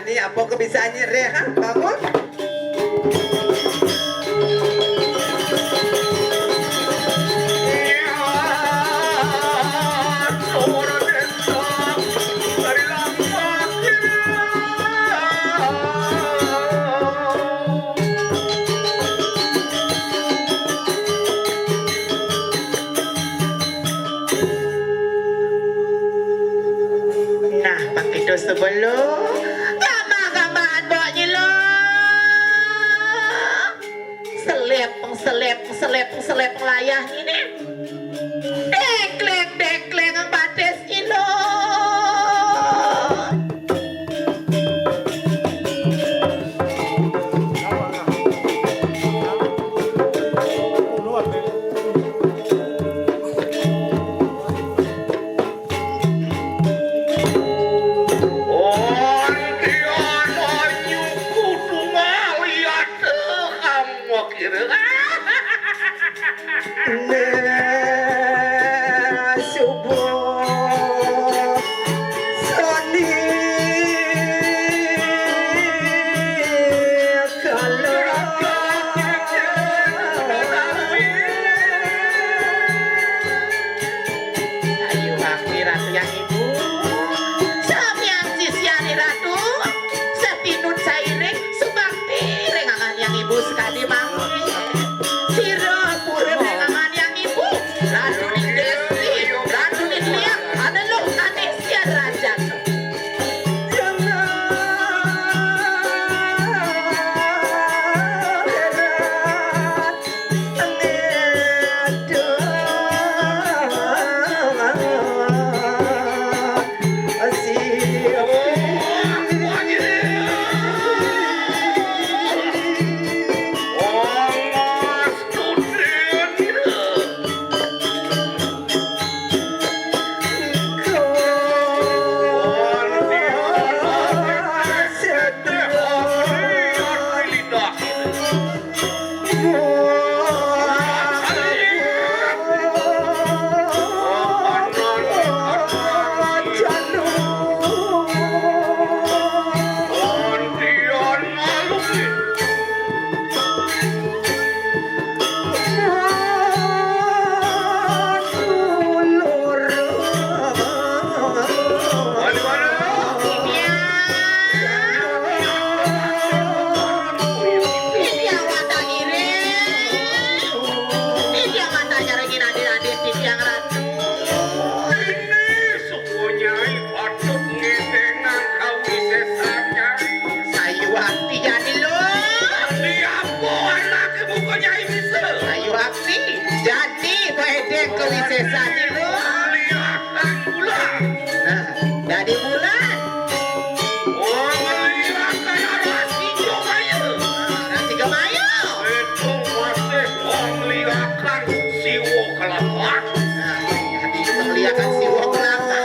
Jani apa kebiasaan nyereh ha? Bangun. Nah, pakai dos sebelum gambar-gambaran bawanya lo. Selep layah ini. Dekleng ang bates ilo. Jadi bulan. Nanti kemayo. Itu masih melihatkan siwo kelapa. Jadi melihatkan si wong kelapa.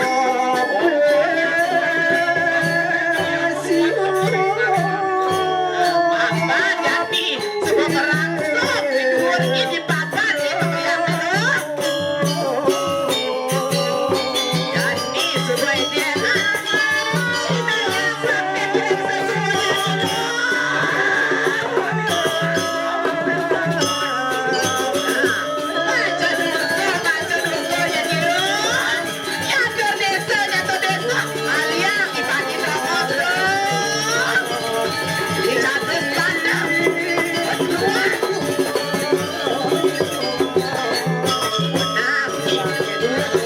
Apa jadi semua merangsok di luar ini papan itu kelihatan. Jadi semua dia. Nah,